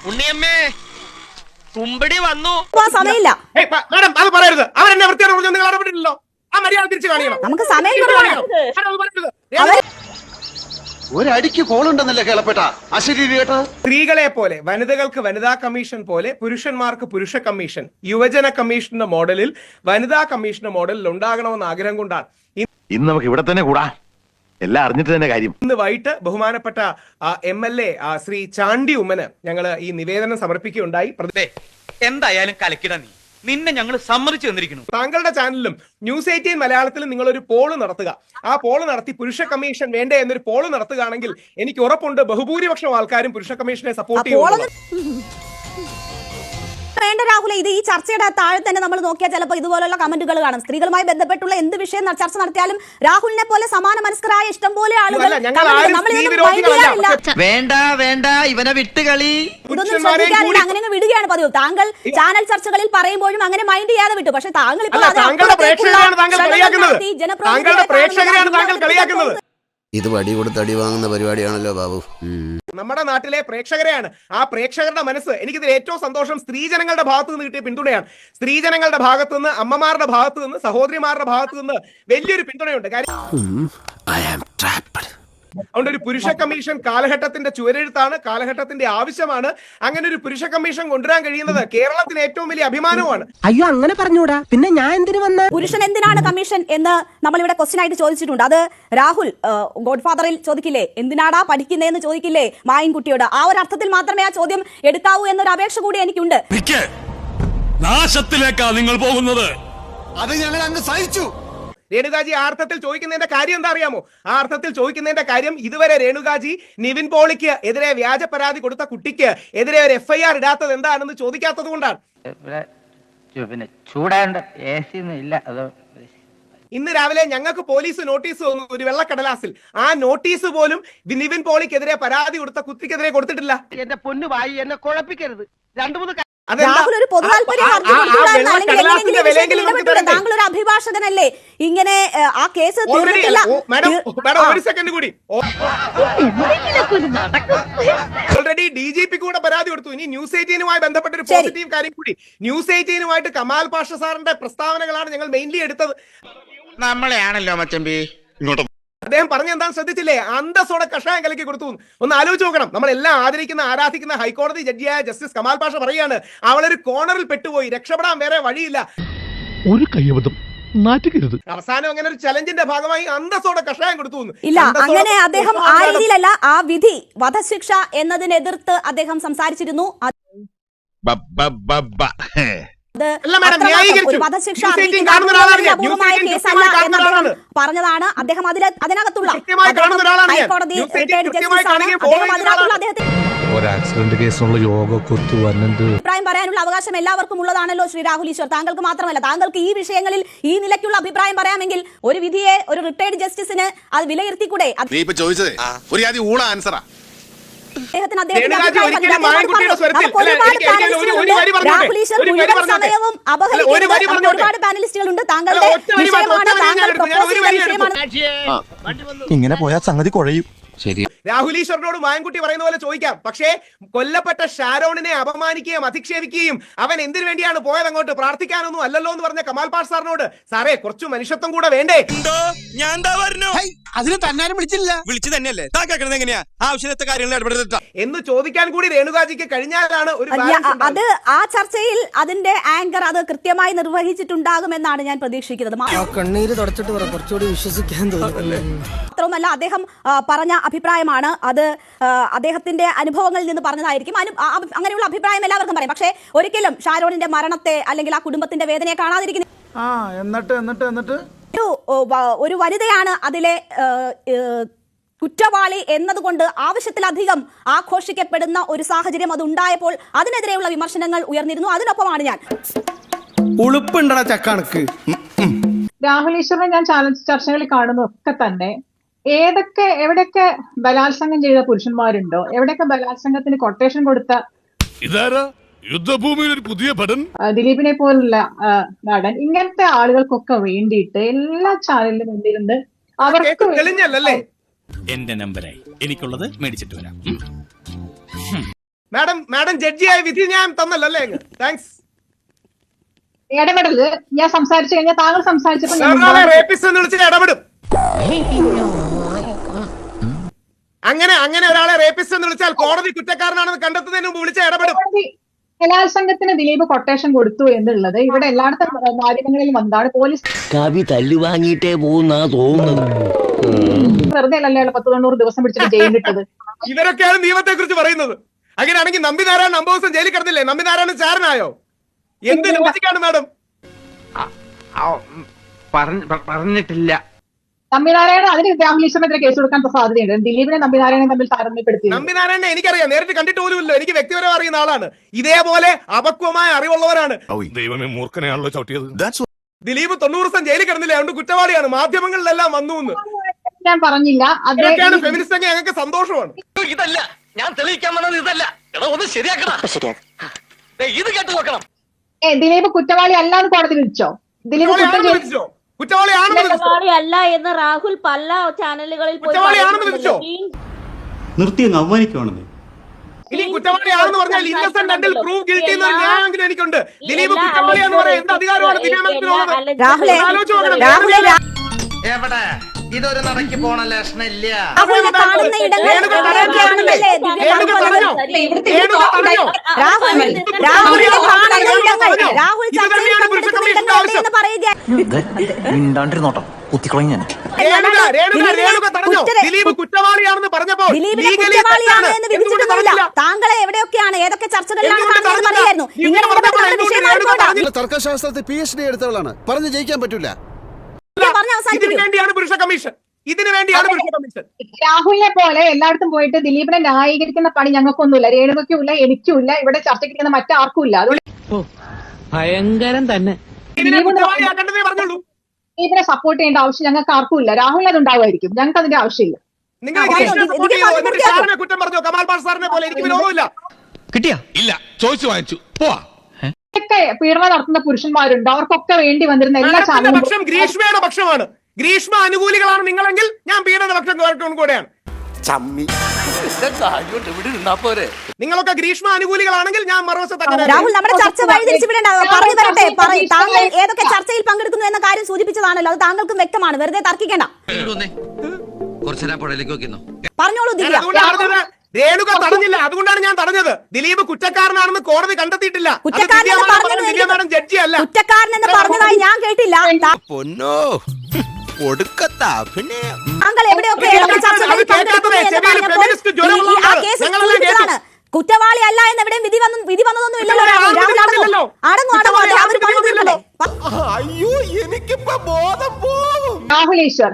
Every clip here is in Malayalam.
ഉണ്ണിയമ്മേ കുമ്പടി വന്നു. സമയമില്ല മാഡം, അത് പറയരുത്. അവൻ എന്നെ വൃത്തിയോട് പറഞ്ഞു, നിങ്ങൾ ഇടപെട്ടില്ലല്ലോ. ആ മര്യാദ തിരിച്ചു കാണിക്കണം. നമുക്ക് സമയം കുറവാണ്. ഒരടിക്ക് കോളുണ്ടെന്നല്ലേ കേളപ്പെട്ട അശരീരി കേട്ട. സ്ത്രീകളെ പോലെ വനിതകൾക്ക് വനിതാ കമ്മീഷൻ പോലെ പുരുഷന്മാർക്ക് പുരുഷ കമ്മീഷൻ, യുവജന കമ്മീഷന്റെ മോഡലിൽ വനിതാ കമ്മീഷന്റെ മോഡലിൽ ഉണ്ടാകണമെന്ന് ആഗ്രഹം കൊണ്ടാണ് ഇന്ന് നമുക്ക് ഇവിടെ തന്നെ കൂടാ. എല്ലാം അറിഞ്ഞിട്ട് തന്നെ കാര്യം. ഇന്ന് വൈകിട്ട് ബഹുമാനപ്പെട്ട MLA ശ്രീ ചാണ്ടി ഉമ്മന് ഞങ്ങൾ ഈ നിവേദനം സമർപ്പിക്കുകയുണ്ടായി. എന്തായാലും കലക്കിട നിന്നെ ഞങ്ങൾ സമ്മതിച്ചു തന്നിരിക്കുന്നു. താങ്കളുടെ ചാനലിലും ന്യൂസ് 18 മലയാളത്തിലും നിങ്ങൾ ഒരു പോള് നടത്തുക. ആ പോള് നടത്തി പുരുഷ കമ്മീഷൻ വേണ്ടേ എന്നൊരു പോള് നടത്തുകയാണെങ്കിൽ എനിക്ക് ഉറപ്പുണ്ട് ബഹുഭൂരിപക്ഷം ആൾക്കാരും പുരുഷ കമ്മീഷനെ സപ്പോർട്ട് ചെയ്യും. വേണ്ട രാഹുൽ, ഇത് ഈ ചർച്ചയുടെ താഴെ തന്നെ നമ്മൾ നോക്കിയാൽ ചിലപ്പോൾ ഇതുപോലുള്ള കമന്റുകൾ കാണും. സ്ത്രീകളുമായി ബന്ധപ്പെട്ടുള്ള എന്ത് വിഷയം ചർച്ച നടത്തിയാലും രാഹുലിനെ പോലെ സമാന മനസ്കരായ ഇഷ്ടം പോലെ ആളുകൾ വേണ്ട വേണ്ട ഇവനെ വിട്ടുകളി ഇതൊന്നും ശ്രദ്ധിക്കാറില്ല, അങ്ങനെ വിടുകയാണ് പതിവ്. താങ്കൾ ചാനൽ ചർച്ചകളിൽ പറയുമ്പോഴും അങ്ങനെ മൈൻഡ് ചെയ്യാതെ വിട്ടു. പക്ഷെ താങ്കൾ ഇപ്പോൾ ഇത് വടി കൊടുത്ത് അടി വാങ്ങുന്ന പരിപാടിയാണല്ലോ ബാബു. നമ്മുടെ നാട്ടിലെ പ്രേക്ഷകരെയാണ്. ആ പ്രേക്ഷകരുടെ മനസ്സ്, എനിക്കിതിൽ ഏറ്റവും സന്തോഷം സ്ത്രീജനങ്ങളുടെ ഭാഗത്ത് നിന്ന് കിട്ടിയ പിന്തുണയാണ്. സ്ത്രീജനങ്ങളുടെ ഭാഗത്തു നിന്ന്, അമ്മമാരുടെ ഭാഗത്തു നിന്ന്, സഹോദരിമാരുടെ ഭാഗത്തു നിന്ന് വലിയൊരു പിന്തുണയുണ്ട്. അതുകൊണ്ട് ഒരു പുരുഷ കമ്മീഷൻ കാലഘട്ടത്തിന്റെ ചുവരെഴുത്താണ്, കാലഘട്ടത്തിന്റെ ആവശ്യമാണ്. അങ്ങനെ ഒരു പുരുഷ കമ്മീഷൻ കൊണ്ടുവരാൻ കഴിയുന്നത് കേരളത്തിന് ഏറ്റവും വലിയ അഭിമാനമാണ്. അയ്യോ, അങ്ങനെ പറഞ്ഞൂടാ. പിന്നെ ഞാൻ എന്തിനു വന്ന പുരുഷൻ എന്തിനാണ് കമ്മീഷൻ എന്ന് നമ്മളിവിടെ ക്വസ്റ്റ്യൻ ആയിട്ട് ചോദിച്ചിട്ടുണ്ട്. അത് രാഹുൽ ഗോഡ്ഫാദറിൽ ചോദിക്കില്ലേ, എന്തിനാടാ പഠിക്കുന്നതെന്ന് ചോദിക്കില്ലേ മായിൻകുട്ടിയോട്? ആ ഒരു അർത്ഥത്തിൽ മാത്രമേ ആ ചോദ്യം എടുക്കാവൂ എന്നൊരു അപേക്ഷ കൂടി എനിക്കുണ്ട്. നാശത്തിലേക്കാ നിങ്ങൾ പോകുന്നത്. അത് ഞങ്ങൾ അങ്ങ് സഹിച്ചു. രേണുകാജി ആ അർത്ഥത്തിൽ ചോദിക്കുന്നതിന്റെ കാര്യം എന്താ അറിയാമോ? ആ അർത്ഥത്തിൽ ചോദിക്കുന്നതിന്റെ കാര്യം, ഇതുവരെ രേണുകാജി നിവിൻ പോളിക്ക് എതിരെ വ്യാജ പരാതി കൊടുത്ത കുട്ടിക്ക് എതിരെ ഒരു FIR ഇടാത്തത് എന്താണെന്ന് ചോദിക്കാത്തത് കൊണ്ടാണ്. ഇന്ന് രാവിലെ ഞങ്ങൾക്ക് പോലീസ് നോട്ടീസ് തന്നു, ഒരു വെള്ളക്കടലാസിൽ. ആ നോട്ടീസ് പോലും നിവിൻ പോളിക്കെതിരെ പരാതി കൊടുത്ത കുട്ടിക്കെതിരെ കൊടുത്തിട്ടില്ല. എന്റെ പൊന്നുവായി എന്നെ കുഴപ്പിക്കരുത്. 2-3 രാഹുൽ ഒരു പൊതു താല്പര്യം താങ്കൾ ഒരു അഭിഭാഷകനല്ലേ? ഇങ്ങനെ ആ കേസ് ഒരു സെക്കൻഡ് കൂടി, ഓൾറെഡി DGP കൂടെ പരാതി കൊടുത്തു. ഇനി ന്യൂസ് 18 ബന്ധപ്പെട്ട ഒരു പോസിറ്റീവ് കാര്യം കൂടി. ന്യൂസ് 18 കമാൽ പാഷ സാറിന്റെ പ്രസ്താവനകളാണ് ഞങ്ങൾ മെയിൻലി എടുത്തത്. നമ്മളെയാണല്ലോ മച്ചമ്പി. അദ്ദേഹം പറഞ്ഞ എന്താണെന്ന് ശ്രദ്ധിച്ചില്ലേ? അന്തസ്സോടെ കഷായം കലക്കി കൊടുത്തു. ഒന്ന് ആലോചിച്ച് നോക്കണം. നമ്മളെല്ലാം ആദരിക്കുന്ന ആരാധിക്കുന്ന ഹൈക്കോടതി ജഡ്ജിയായ ജസ്റ്റിസ് കമാൽ പാഷ പറയാണ്, അവളൊരു കോർണറിൽ പെട്ടുപോയി, രക്ഷപ്പെടാൻ വേറെ വഴിയില്ല. ഒരു കയ്യബദ്ധം നാറ്റുകരുത്. അവസാനം അങ്ങനെ ഒരു ചലഞ്ചിന്റെ ഭാഗമായി അന്തസ്സോടെ കഷായം കൊടുത്തു. ഇല്ല, അങ്ങനെ അദ്ദേഹം ആ രീതിയിലല്ല. ആ വിധി വധശിക്ഷ എന്നതിനെതിർത്ത് അദ്ദേഹം സംസാരിച്ചിരുന്നു. പറഞ്ഞതാണ് അദ്ദേഹം അതിനകത്തുള്ള ഹൈക്കോടതി റിട്ടയർഡ് ജസ്റ്റിസ് ആണ്. അഭിപ്രായം പറയാനുള്ള അവകാശം എല്ലാവർക്കും ഉള്ളതാണല്ലോ ശ്രീ രാഹുൽ ഈശ്വർ. താങ്കൾക്ക് മാത്രമല്ല, താങ്കൾക്ക് ഈ വിഷയങ്ങളിൽ ഈ നിലയ്ക്കുള്ള അഭിപ്രായം പറയാമെങ്കിൽ ഒരു വിധിയെ ഒരു റിട്ടയർഡ് ജസ്റ്റിസിന് അത് വിലയിരുത്തിക്കൂടെ? സമയവും അപഹരിക്കുന്ന ഒരുപാട് പാനലിസ്റ്റുകളുണ്ട്. താങ്കളുടെ വിഷയമാണ്, താങ്കൾ പ്രൊപ്പോസ് ചെയ്ത വിഷയമാണ്. ഇങ്ങനെ പോയാൽ സംഗതി കുഴയും. ശരി, രാഹുൽ ഈശ്വറിനോട് മായൻകുട്ടി പറയുന്ന പോലെ ചോദിക്കാം. പക്ഷേ കൊല്ലപ്പെട്ട ഷാരോണിനെ അപമാനിക്കുകയും അധിക്ഷേപിക്കുകയും അവൻ എന്തിനു വേണ്ടിയാണ് പോയത്, അങ്ങോട്ട് പ്രാർത്ഥിക്കാനൊന്നും അല്ലല്ലോ എന്ന് പറഞ്ഞ കമാൽ പാഷ സാറിനോട്, സാറേ കുറച്ചു മനുഷ്യത്വം കൂടെ വേണ്ടേ? ഞാൻ എന്താ പറഞ്ഞു? അതിന് തന്നാരും വിളിച്ചില്ല. വിളിച്ചു തന്നെയല്ലേ താക്കുന്നത്? എങ്ങനെയാ ആവശ്യത്തെ കാര്യങ്ങൾ ഇടപെടുത്ത എന്ന് ചോദിക്കാൻ കൂടി രേണുകാജിക്ക് കഴിഞ്ഞാലാണ് ഒരു അത് ആ ചർച്ചയിൽ അതിന്റെ ആങ്കർ അത് കൃത്യമായി നിർവഹിച്ചിട്ടുണ്ടാകുമെന്നാണ് ഞാൻ പ്രതീക്ഷിക്കുന്നത്. കണ്ണീര് തുടച്ചിട്ട് കുറച്ചുകൂടി വിശ്വസിക്കാൻ തോന്നുന്നു. മാത്രവുമല്ല, അദ്ദേഹം പറഞ്ഞ അഭിപ്രായമാണ് അത്, അദ്ദേഹത്തിന്റെ അനുഭവങ്ങളിൽ നിന്ന് പറഞ്ഞതായിരിക്കും. അങ്ങനെയുള്ള അഭിപ്രായം എല്ലാവർക്കും പറയും. പക്ഷേ ഒരിക്കലും ഷാരോണിന്റെ മരണത്തെ അല്ലെങ്കിൽ ആ കുടുംബത്തിന്റെ വേദനയെ കാണാതിരിക്കുന്നു. ഒരു വനിതയാണ് അതിലെ കുറ്റവാളി എന്നതുകൊണ്ട് ആവശ്യത്തിലധികം ആഘോഷിക്കപ്പെടുന്ന ഒരു സാഹചര്യം അതുണ്ടായപ്പോൾ അതിനെതിരെയുള്ള വിമർശനങ്ങൾ ഉയർന്നിരുന്നു. അതിനൊപ്പമാണ് ഞാൻ. ഉളുപ്പുണ്ടടാ ചക്കണക്ക്. രാഹുൽ ഈശ്വറിനെ ഞാൻ ചർച്ചകളിൽ കാണുന്നതൊക്കെ തന്നെ എവിടെയൊക്കെ ബലാത്സംഗം ചെയ്ത പുരുഷന്മാരുണ്ടോ, എവിടെയൊക്കെ ബലാത്സംഗത്തിന് കൊട്ടേഷൻ കൊടുത്ത യുദ്ധഭൂമിയിൽ ഒരു പുതിയ പടൻ ദിലീപിനെ പോലുള്ള നടൻ, ഇങ്ങനത്തെ ആളുകൾക്കൊക്കെ വേണ്ടിയിട്ട് എല്ലാ ചാനലിലും വേണ്ടിയിട്ടുണ്ട്. അവർക്ക് എന്റെ നമ്പറായി എനിക്കുള്ളത് മേടിച്ചിട്ട് വരാം. മാഡം ജഡ്ജിയായ വിധി ഞാൻ തന്നല്ലേ? താങ്ക്സ്. ഇടപെടല് ഞാൻ സംസാരിച്ചു കഴിഞ്ഞാൽ താങ്കൾ സംസാരിച്ചപ്പോൾ ഞാൻ റേപ്പിസ്റ്റ് എന്ന് വിളിച്ചിട്ട് ഇടപെടും. അങ്ങനെ ഒരാളെ റേപ്പിസ്റ്റ് എന്ന് വിളിച്ചാൽ കോടതി കുറ്റക്കാരനാണെന്ന് കണ്ടെത്തുന്നതിന് മുമ്പ് വിളിച്ച ഇടപെടും. ബലാത്സംഗത്തിന് ദിലീപ് കൊട്ടേഷൻ കൊടുത്തു എന്നുള്ളത് ഇവിടെ എല്ലായിടത്തും മാധ്യമങ്ങളിലും വന്നതാണ്. പോലീസ് കവി തല്ലു വാങ്ങിയിട്ടേ പോകുന്ന തോന്നുന്നത്. വെറുതെ അല്ലല്ലോ 190 ദിവസം പിടിച്ചിട്ട് ജയിലിട്ടത്. ഇവരൊക്കെയാണ് നിയമത്തെ കുറിച്ച് പറയുന്നത്. അങ്ങനെയാണെങ്കിൽ നമ്പിനാരായണൻ 50 ദിവസം ജയിലിൽ കിടന്നില്ലേ? നമ്പിനാരായണൻ ചാരനായോ? എന്ത് ലോജിക്കാണ് മാഡം? പറഞ്ഞിട്ടില്ല. നമ്പിനാരായണൻ അതിന് രാഹുൽ ഈശ്വറിനെതിരെ കേസ് കൊടുക്കാൻ സാധ്യതയുണ്ട്. ദിലീപിനെ നമ്പിനാരായണൻ തമ്മിൽ താരതമ്യപ്പെടുത്തി. നമ്പിനാരായണനെ എനിക്കറിയാം, നേരിട്ട് കണ്ടിട്ട് പോലുമില്ല. എനിക്ക് വ്യക്തിപരം അറിയുന്ന ആളാണ്. ഇതേപോലെ അപക്വമായ അറിവുള്ളവരാണ്. ദൈവമേ, മൂർഖനെയാണല്ലോ ചവിട്ടിയത്. ദിലീപ് 90 ദിവസം ജയിലിൽ കിടന്നില്ല, അതുകൊണ്ട് കുറ്റവാളിയാണ്. മാധ്യമങ്ങളിലെല്ലാം വന്നു എന്ന് ഞാൻ പറഞ്ഞില്ല. ഫെമിനിസ്റ്റ് എങ്കിൽ ഞങ്ങൾക്ക് സന്തോഷമാണ്. ഇതല്ല ഞാൻ തെളിയിക്കാൻ വന്നത്, ഇതല്ല. ഒന്ന് ശരിയാക്കണം. ഇത് കേട്ട് നോക്കണം. ദിലീപ് കുറ്റവാളി അല്ലാന്ന് കോടതി വിളിച്ചോ? ദിലീപ് കുറ്റം ചെയ്തു കുറ്റവാളിയല്ല എന്ന് രാഹുൽ പല ചാനലുകളിൽ നിർത്തിയെന്ന് അവമാനിക്കുവാണെന്ന്. ഇനി കുറ്റവാളിയാണെന്ന് പറഞ്ഞാൽ ഇന്നസെന്റ് അണ്ടിൽ പ്രൂവ് ഗിൽറ്റി എന്ന് ഞാനെങ്കിലും എനിക്കുണ്ട്. ദിലീപ് കുറ്റവാളിയാന്ന് പറയാൻ എന്ത് അധികാരമാണ് ദിലീപിനുള്ളത്? എവിടെ ഇതൊരു നടക്കി പോണ ലക്ഷണില്ല. മിണ്ടാണ്ടിരുന്നോട്ടോ, കുത്തിക്കളഞ്ഞ ഞാൻ. ദിലീപ് കുറ്റവാളിയാണെന്ന് പറഞ്ഞപ്പോ താങ്കളെ എവിടെയൊക്കെയാണ് ഏതൊക്കെ ചർച്ചകളിലാണ് തർക്കശാസ്ത്രത്തിൽ PhD എടുത്തവളാണ്. പറഞ്ഞു ജയിക്കാൻ പറ്റൂല. ഇതിനു വേണ്ടിയാണ് പുരുഷ കമ്മീഷൻ. രാഹുലിനെ പോലെ എല്ലായിടത്തും പോയിട്ട് ദിലീപിനെ ന്യായീകരിക്കുന്ന പണി ഞങ്ങൾക്കൊന്നുമില്ല. രേണുകയ്ക്കുമില്ല, എനിക്കുമില്ല, ഇവിടെ ചർച്ചയ്ക്ക് മറ്റാർക്കുമില്ല. അതുകൊണ്ട് ഭയങ്കരം തന്നെ. ദിലീപിനെ സപ്പോർട്ട് ചെയ്യേണ്ട ആവശ്യം ഞങ്ങൾക്ക് ആർക്കുമില്ല. രാഹുലിന് അത് ഉണ്ടാവുമായിരിക്കും, ഞങ്ങൾക്ക് അതിന്റെ ആവശ്യമില്ല. കിട്ടിയാ ഇല്ല, ചോദിച്ചു വാങ്ങിച്ചു പോവാ. ഒക്കെ പീഡനം നടത്തുന്ന പുരുഷന്മാരുണ്ട്. അവർക്കൊക്കെ വേണ്ടി വന്നിരുന്ന എല്ലാ ചാനലും ഗ്രീഷ്മയുടെ പക്ഷമാണ്. ഗ്രീഷ്മ അനുകൂലികളാണ് നിങ്ങളെങ്കിൽ ഞാൻ പീഡന പക്ഷം കൂടെയാണ്. നിങ്ങളൊക്കെ ഗ്രീഷ്മ അനുകൂലികളാണെങ്കിൽ ഞാൻ മറുവശത്ത്. രാഹുൽ, നമ്മുടെ ചർച്ച വഴിതിരിച്ചു വിടേണ്ട. പറഞ്ഞു വരട്ടെ. താങ്കൾ ഏതൊക്കെ ചർച്ചയിൽ പങ്കെടുക്കുന്നു എന്ന കാര്യം സൂചിപ്പിച്ചതാണല്ലോ, അത് താങ്കൾക്കും വ്യക്തമാണ്. വെറുതെ തർക്കിക്കേണ്ട. പറഞ്ഞോളൂ ദിവ്യ. രേണുക തടഞ്ഞില്ല, അതുകൊണ്ടാണ് ഞാൻ തടഞ്ഞത്. ദിലീപ് കുറ്റക്കാരനാണെന്ന് കോടതി കണ്ടെത്തിയിട്ടില്ല. കുറ്റക്കാരനെന്ന് പറഞ്ഞതായി ഞാൻ കേട്ടില്ല. താങ്കൾ എവിടെയൊക്കെ കുറ്റവാളി അല്ല എന്ന് എവിടെയും വിധി വന്നതൊന്നും ഇല്ലല്ലോ. രാഹുൽ ഈശ്വർ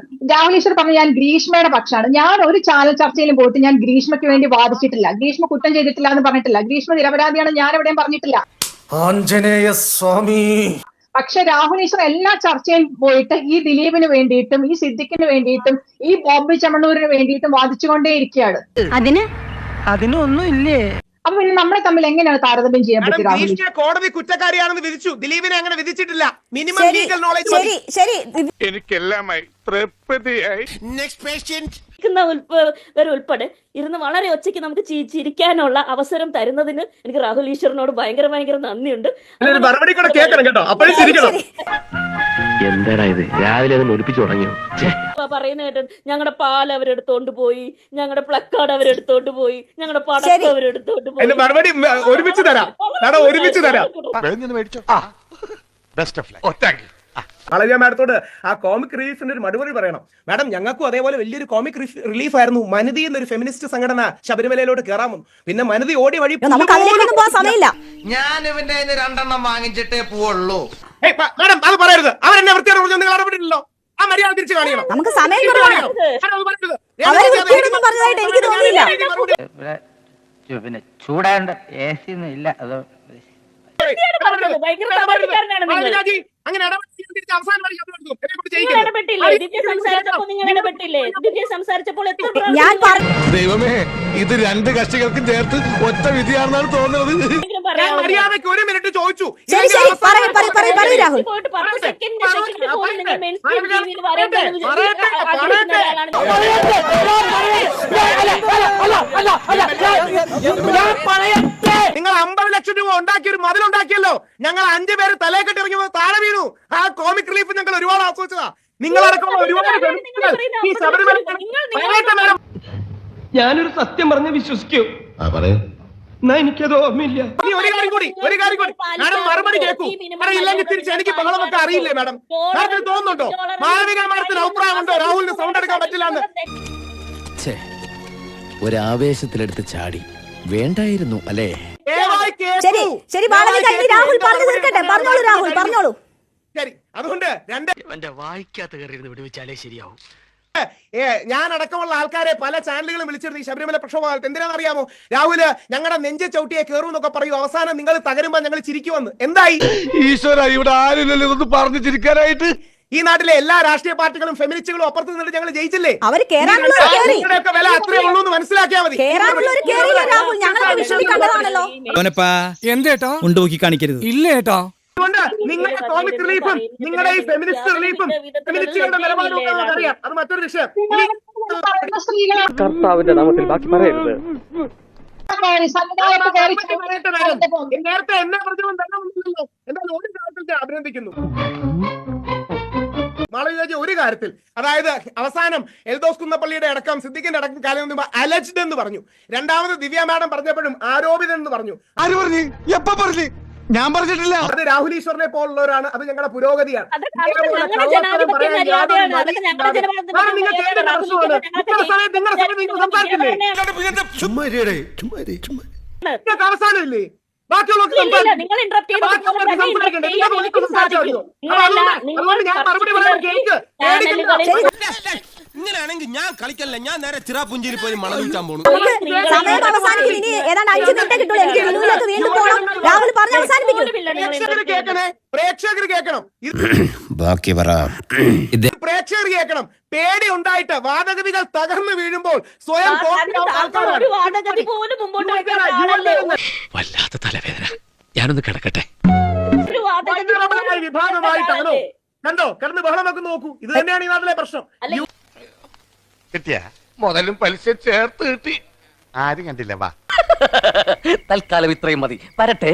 പറഞ്ഞു ഞാൻ ഗ്രീഷ്മയുടെ പക്ഷമാണ്. ഞാൻ ഒരു ചാനൽ ചർച്ചയിലും പോയിട്ട് ഞാൻ ഗ്രീഷ്മയ്ക്ക് വേണ്ടി വാദിച്ചിട്ടില്ല. ഗ്രീഷ്മ കുറ്റം ചെയ്തിട്ടില്ല എന്ന് പറഞ്ഞിട്ടില്ല. ഗ്രീഷ്മ നിരപരാധിയാണ് ഞാൻ എവിടെയും പറഞ്ഞിട്ടില്ല. ആഞ്ജനേയ സ്വാമി. പക്ഷെ രാഹുൽ ഈശ്വർ എല്ലാ ചർച്ചയിലും പോയിട്ട് ഈ ദിലീപിന് വേണ്ടിയിട്ടും ഈ സിദ്ദിഖിന് വേണ്ടിയിട്ടും ഈ ബോബി ചെമ്മണ്ണൂരിന് വേണ്ടിയിട്ടും വാദിച്ചുകൊണ്ടേയിരിക്കുകയാണ്. അതിനൊന്നും ഇല്ലേ? അപ്പൊ പിന്നെ നമ്മളെ തമ്മിൽ എങ്ങനെയാണ് താരതമ്യം ചെയ്യാൻ പറ്റുക? കോടതി കുറ്റക്കാരിയാണെന്ന് വിധിച്ചു, ദിലീപിനെ അങ്ങനെ വിധിച്ചിട്ടില്ല. Minimum legal knowledge. എനിക്കെല്ലാമായി തൃപ്തിയായി. ഉൾപ്പെടെ ഇരുന്ന് വളരെ ഒച്ചയ്ക്ക് നമുക്ക് ചിരിക്കാനുള്ള അവസരം തരുന്നതിന് എനിക്ക് രാഹുൽ ഈശ്വറിനോട് ഭയങ്കര നന്ദിയുണ്ട്. എന്താടാ ഇത്, രാവിലെ ഒലിപ്പിച്ചു തുടങ്ങിയോ? പറയുന്ന കേട്ട ഞങ്ങളുടെ പാൽ അവരെടുത്തോണ്ട് പോയി, ഞങ്ങളുടെ പ്ലക്കാർഡ് അവരെടുത്തോണ്ട് പോയി, ഞങ്ങളുടെ പടക്കം അവരെടുത്തോണ്ട് പോയി. മറുപടി ഒരുമിച്ച് തരാം. അളവിയ മാഡത്തോട് ആ കോമിക് റിലീഫിന്റെ ഒരു മറുപടി പറയണം. മാഡം, ഞങ്ങൾക്കും അതേപോലെ വലിയൊരു കോമിക് റിലീഫ് ആയിരുന്നു. മനിതി എന്നൊരു ഫെമിനിസ്റ്റ് സംഘടന ശബരിമലയിലോട്ട് കയറാമെന്നും പിന്നെ മനിതി ഓടി വഴി ഞാൻ ഇവന്റെ 2 വാങ്ങിച്ചിട്ടേ പോവുള്ളൂ. മാഡം അത് പറയരുത്. അവരെന്നെ വൃത്തിയോട് പറഞ്ഞു, നിങ്ങൾ ഇടപെട്ടില്ലല്ലോ. ആ മര്യാദ തിരിച്ചു കാണിക്കണം. നമുക്ക് സമയം കുറവാണ്. പിന്നെ ചൂടാണ്ട് AC ഒന്നും ഇല്ല. അത് ദൈവമേ, ഇത് 2 കക്ഷികൾക്കും ചേർത്ത് ഒറ്റ വിധിയാണെന്നാണ് തോന്നുന്നത്. മര്യാദയ്ക്ക് 1 മിനിറ്റ് ചോദിച്ചു. രാഹുൽ നിങ്ങൾ 50 ലക്ഷം രൂപ ഉണ്ടാക്കിയ ഒരു മതിലുണ്ടാക്കിയല്ലോ. ഞങ്ങൾ 5 പേര് തലയെക്കെട്ട് ഇറങ്ങി താഴെ വീണു. ആ കോമിക് റിലീഫ് ഞങ്ങൾ ഒരുപാട് ആസ്വദിച്ചതാ. നിങ്ങളടക്കമുള്ള ഒരുപാട് ഈ ശബരിമല ഞാനൊരു സത്യം പറഞ്ഞ് വിശ്വസിക്കൂ. എന്നാ എനിക്കത് ഓർമ്മയില്ല. ഇനി ഒരു കാര്യം കൂടി മാഡം മറുപടി കേൾക്കൂ. ഇല്ലെങ്കിൽ തിരിച്ച് എനിക്ക് ബഹളം വെക്കാൻ അറിയില്ലേ മാഡം? മാഡത്തിന് തോന്നുന്നുണ്ടോ? മാളവിക മാഡത്തിന് അഭിപ്രായമുണ്ടോ രാഹുലിന് സൗണ്ട് എടുക്കാൻ പറ്റില്ല എന്ന്? ഒരാവേശത്തിലെടുത്ത് ചാടി വേണ്ടായിരുന്നു അല്ലേ? ദയവായി ശരി കേൾക്കൂ. ശരി മാളവിക, ഇനി രാഹുൽ പറഞ്ഞു തീർക്കട്ടെ. പറഞ്ഞോളൂ രാഹുൽ, പറഞ്ഞോളൂ. ശരി, അതുകൊണ്ട് എന്റെ വായിക്കാത്ത കയറി വിടുവിച്ചാലേ ശരിയാവും. ഞാൻ അടക്കമുള്ള ആൾക്കാരെ പല ചാനലുകളും വിളിച്ചിരുന്നു ഈ ശബരിമല പ്രക്ഷോഭകാലത്ത്. എന്തിനാണെന്നറിയാമോ? രാഹുല് ഞങ്ങളുടെ നെഞ്ച് ചവിട്ടിയെ കയറും എന്നൊക്കെ പറയും. അവസാനം നിങ്ങൾ തകരുമ്പോ ഞങ്ങൾ ചിരിക്കുമെന്ന്. എന്തായി? ഈശ്വര, ഇവിടെ ആരുമില്ലല്ലോ ഇതൊന്ന് പറഞ്ഞു ചിരിക്കാനായിട്ട്. ഈ നാട്ടിലെ എല്ലാ രാഷ്ട്രീയ പാർട്ടികളും ഫെമിനിസ്റ്റുകളും അപ്പുറത്ത് നിന്നിട്ട് ഞങ്ങൾ ജയിച്ചില്ലേ? അവര് കേറാനുള്ളവർ കേറി. നിങ്ങളുടെയൊക്കെ വില അത്രേ ഉള്ളൂ എന്ന് മനസ്സിലാക്കിയാൽ മതി. കേറാനുള്ളവർ കേറിയില്ല രാഹുൽ, ഞങ്ങളൊക്കെ വിഷമിക്കേണ്ടതാണല്ലോ. എന്തേട്ടോ ഉണ്ടുപോക്കി കാണിക്കരുത്. ഇല്ലേട്ടോ. അതുകൊണ്ട് നിങ്ങളുടെ കോമിക് റിലീഫും നിങ്ങളുടെ ഈ ഫെമിനിസ്റ്റ് റിലീഫും ഫെമിനിസ്റ്റുകളുടെ നിലപാടും ഒക്കെ നമുക്കറിയാം. അത് മറ്റൊരു വിഷയം. കർത്താവിന്റെ നാമത്തിൽ ബാക്കി പറയരുത്. നേരത്തെ എന്നെ പറഞ്ഞു എന്നാൽ ഒരു കാര്യത്തിൽ അഭിനന്ദിക്കുന്നു മാളവിക. ഒരു കാര്യത്തിൽ, അതായത് അവസാനം എൽദോസ് കുന്നപ്പള്ളിയുടെ അടക്കം സിദ്ദിഖിന്റെ അടക്കം കാലം അലജ്ഡ് എന്ന് പറഞ്ഞു. രണ്ടാമത് ദിവ്യ മാഡം പറഞ്ഞപ്പോഴും ആരോപിതൻ എന്ന് പറഞ്ഞു. ആര് പറഞ്ഞു? എപ്പ പറഞ്ഞു? ഞാൻ പറഞ്ഞിട്ടില്ല. അത് രാഹുൽ ഈശ്വറിനെ പോലുള്ളവരാണ്. അത് ഞങ്ങളുടെ പുരോഗതിയാണ്. അവസാനമില്ലേ? ബാക്കിയുള്ളവർക്ക് ഞാൻ മറുപടി പറയാൻ കേൾക്ക്. ഇങ്ങനെയാണെങ്കിൽ ഞാൻ കളിക്കല്ല, ഞാൻ നേരെ ചിറാപുഞ്ചിയിൽ പോയി മണം വിൽക്കാൻ പോണു. സമയം അവസാനിക്കും. ഇനി ഏതാണ്ട് 5 മിനിറ്റ് കിട്ടുള്ളൂ. എനിക്ക് ലുലുവിലേക്ക് വീണ്ടും പോകണം. രാഹുൽ പറഞ്ഞ് അവസാനിപ്പിക്കും. പ്രേക്ഷകർ കേൾക്കണം. ബാക്കി പറ. പ്രേക്ഷകർ കേൾക്കണം. പേടി ഉണ്ടായിട്ട് വാദഗതികൾ തകർന്നു വീഴുമ്പോൾ സ്വയം ഒരു വാദഗതി പോലും മുമ്പോട്ട് വെക്കാൻ ആളല്ലേ. വല്ലാത്ത തലവേദന, ഞാനൊന്ന് കിടക്കട്ടെ. ഒരു വാദഗതി വിഭാഗമായിട്ടാണോ? കണ്ടോ കിടന്ന് ബഹളം വെക്ക് നോക്കൂ. ഇത് തന്നെയാണ് ഈ നാട്ടിലെ പ്രശ്നം. കിട്ടിയ മുതലും പലിശ ചേർത്ത് കിട്ടി. ആരും കണ്ടില്ല. വാ, തൽക്കാലം ഇത്രയും മതി. വരട്ടെ.